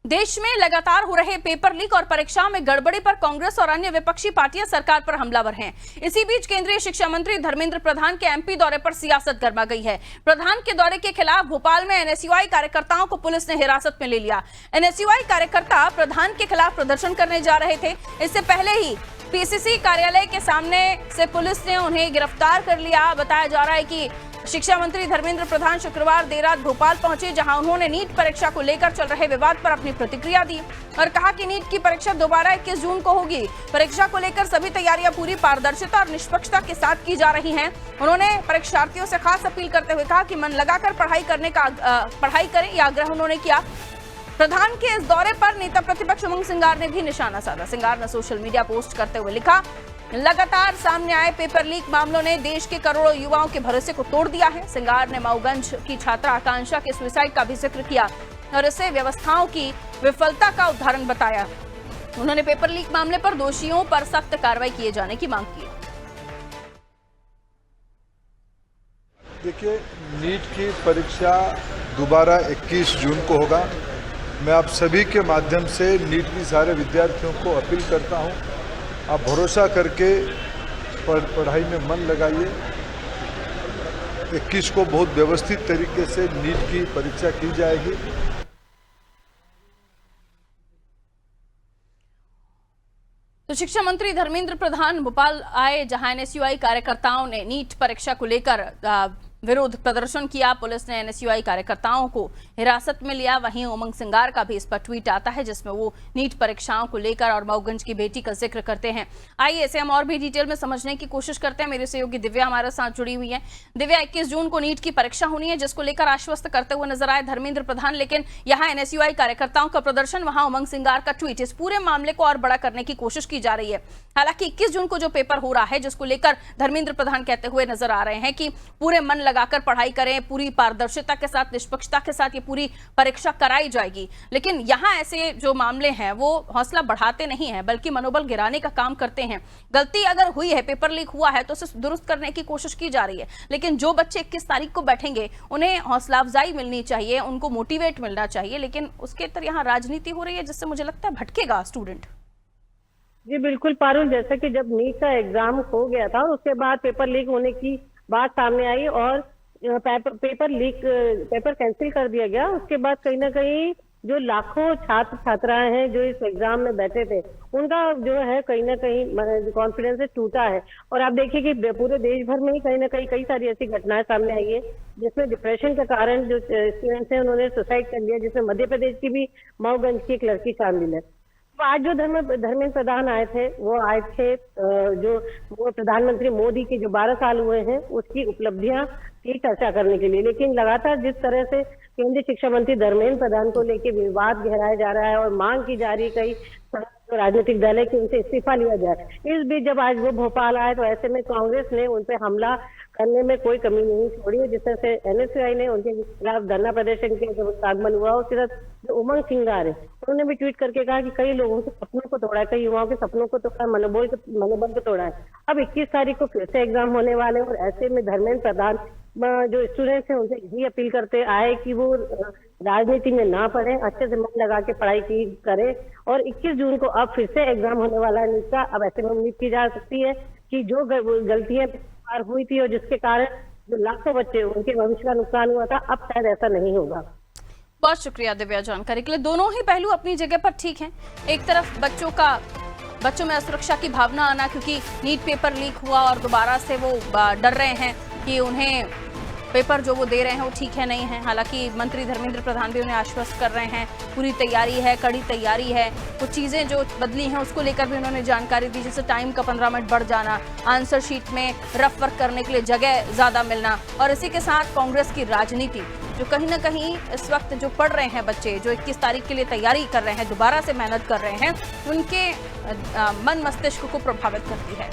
देश में लगातार हो रहे पेपर लीक और परीक्षाओं में गड़बड़ी पर कांग्रेस और अन्य विपक्षी पार्टियां सरकार पर हमलावर हैं। इसी बीच केंद्रीय शिक्षा मंत्री धर्मेंद्र प्रधान के एमपी दौरे पर सियासत गर्मा गई है। प्रधान के दौरे के खिलाफ भोपाल में एनएसयूआई कार्यकर्ताओं को पुलिस ने हिरासत में ले लिया। एनएसयूआई कार्यकर्ता प्रधान के खिलाफ प्रदर्शन करने जा रहे थे। इससे पहले ही पीसीसी कार्यालय के सामने से पुलिस ने उन्हें गिरफ्तार कर लिया। बताया जा रहा है कि शिक्षा मंत्री धर्मेंद्र प्रधान शुक्रवार देर रात भोपाल पहुंचे, जहां उन्होंने नीट परीक्षा को लेकर चल रहे विवाद पर अपनी प्रतिक्रिया दी और कहा कि नीट की परीक्षा दोबारा 21 जून को होगी। परीक्षा को लेकर सभी तैयारियां पूरी पारदर्शिता और निष्पक्षता के साथ की जा रही हैं। उन्होंने परीक्षार्थियों से खास अपील करते हुए कहा कि मन लगाकर पढ़ाई करें, यह आग्रह उन्होंने किया। प्रधान के इस दौरे पर नेता प्रतिपक्ष उमंग सिंगार ने भी निशाना साधा। सिंगार ने सोशल मीडिया पोस्ट करते हुए लिखा, लगातार सामने आए पेपर लीक मामलों ने देश के करोड़ों युवाओं के भरोसे को तोड़ दिया है। सिंगार ने मऊगंज की छात्रा आकांक्षा के सुसाइड का भी जिक्र किया और इसे व्यवस्थाओं की विफलता का उदाहरण बताया। उन्होंने पेपर लीक मामले पर दोषियों पर सख्त कार्रवाई किए जाने की मांग की। देखिए, नीट की परीक्षा दोबारा 21 जून को होगा। मैं आप सभी के माध्यम से नीट की सारे विद्यार्थियों को अपील करता हूं, आप भरोसा करके पढ़ाई में मन लगाइए। 21 को बहुत व्यवस्थित तरीके से नीट की परीक्षा की जाएगी। तो शिक्षा मंत्री धर्मेंद्र प्रधान भोपाल आए, जहां एनएसयूआई कार्यकर्ताओं ने नीट परीक्षा को लेकर विरोध प्रदर्शन किया। पुलिस ने एनएसयूआई कार्यकर्ताओं को हिरासत में लिया। वहीं उमंग सिंगार का भी इस पर ट्वीट आता है, जिसमें वो नीट परीक्षाओं को लेकर और मऊगंज की बेटी का जिक्र करते हैं। आइए इसे हम और भी डिटेल में समझने की कोशिश करते हैं। मेरे सहयोगी दिव्या हमारे साथ जुड़ी हुई है। दिव्या, 21 जून को नीट की परीक्षा होनी है, जिसको लेकर आश्वस्त करते हुए नजर आए धर्मेंद्र प्रधान, लेकिन यहाँ एनएसयूआई कार्यकर्ताओं का प्रदर्शन, वहां उमंग सिंगार का ट्वीट, इस पूरे मामले को और बड़ा करने की कोशिश की जा रही है। हालांकि 21 जून को जो पेपर हो रहा है, जिसको लेकर धर्मेंद्र प्रधान कहते हुए नजर आ रहे हैं कि पूरे मन लगाकर पढ़ाई करें, पूरी पारदर्शिता के साथ, निष्पक्षता के साथ ये पूरी परीक्षा कराई जाएगी। लेकिन यहाँ ऐसे जो मामले हैं वो हौसला बढ़ाते नहीं हैं, बल्कि मनोबल गिराने का काम करते हैं। गलती अगर हुई है, पेपर लीक हुआ है, तो उसे दुरुस्त करने की कोशिश की जा रही है। लेकिन जो बच्चे 21 तारीख को बैठेंगे, उन्हें हौसला अफजाई मिलनी चाहिए, उनको मोटिवेट मिलना चाहिए। लेकिन उसके तरह यहाँ राजनीति हो रही है, जिससे मुझे लगता है भटकेगा स्टूडेंट। जी बिल्कुल पारुल, जैसा कि जब नीट का एग्जाम हो गया था, उसके बाद पेपर लीक होने की बात सामने आई और पेपर कैंसिल कर दिया गया। उसके बाद कहीं ना कहीं जो लाखों छात्र छात्राएं हैं जो इस एग्जाम में बैठे थे, उनका जो है कहीं ना कहीं कॉन्फिडेंस टूटा है। और आप देखिए कि पूरे देश भर में ही कहीं ना कहीं कई सारी ऐसी घटनाएं सामने आई है, जिसमें डिप्रेशन के कारण जो स्टूडेंट्स हैं उन्होंने सुसाइड कर लिया, जिसमें मध्य प्रदेश की भी मऊगंज की एक लड़की शामिल है। तो आज जो धर्मेंद्र प्रधान आए थे, जो वो प्रधानमंत्री मोदी के जो 12 साल हुए हैं उसकी उपलब्धियां की चर्चा करने के लिए। लेकिन लगातार जिस तरह से केंद्रीय शिक्षा मंत्री धर्मेंद्र प्रधान को लेकर विवाद गहराया जा रहा है और मांग की जा रही है कई राजनीतिक दल है कि उनसे इस्तीफा लिया जाए, इस बीच जब आज वो भोपाल आए तो ऐसे में कांग्रेस ने उन पे हमला करने में कोई कमी नहीं छोड़ी है। जिस तरह से एनएसयूआई ने उनके खिलाफ धरना प्रदर्शन किया, जब आगमन हुआ, उसके साथ जो उमंग सिंगार है, उन्होंने भी ट्वीट करके कहा कि कई लोगों के सपनों को तोड़ा है, कई युवाओं के सपनों को तोड़ा, मनोबल को तोड़ा है। अब 21 तारीख को फिर से एग्जाम होने वाले हैं और ऐसे में धर्मेंद्र प्रधान जो स्टूडेंट्स हैं उनसे यही अपील करते आए कि वो राजनीति में ना पढ़े, अच्छे से मन लगा के पढ़ाई करे। और 21 जून को अब फिर से एग्जाम होने वाला है नीट का। अब ऐसे में उम्मीद की जा सकती है कि जो गलतियां हुई थी और जिसके कारण जो लाखों बच्चे उनके भविष्य का नुकसान हुआ था, अब शायद ऐसा नहीं होगा। बहुत शुक्रिया दिव्या जानकारी के लिए। दोनों ही पहलू अपनी जगह पर ठीक हैं। एक तरफ बच्चों में असुरक्षा की भावना आना, क्योंकि नीट पेपर लीक हुआ और दोबारा से वो डर रहे हैं कि उन्हें पेपर जो वो दे रहे हैं वो ठीक है नहीं है। हालांकि मंत्री धर्मेंद्र प्रधान भी उन्हें आश्वस्त कर रहे हैं, पूरी तैयारी है, कड़ी तैयारी है। कुछ चीज़ें जो बदली हैं उसको लेकर भी उन्होंने जानकारी दी, जैसे टाइम का 15 मिनट बढ़ जाना, आंसर शीट में रफ वर्क करने के लिए जगह ज़्यादा मिलना, और इसी के साथ कांग्रेस की राजनीति जो कहीं ना कहीं इस वक्त जो पढ़ रहे हैं बच्चे, जो 21 तारीख के लिए तैयारी कर रहे हैं, दोबारा से मेहनत कर रहे हैं, उनके मन मस्तिष्क को प्रभावित करती है।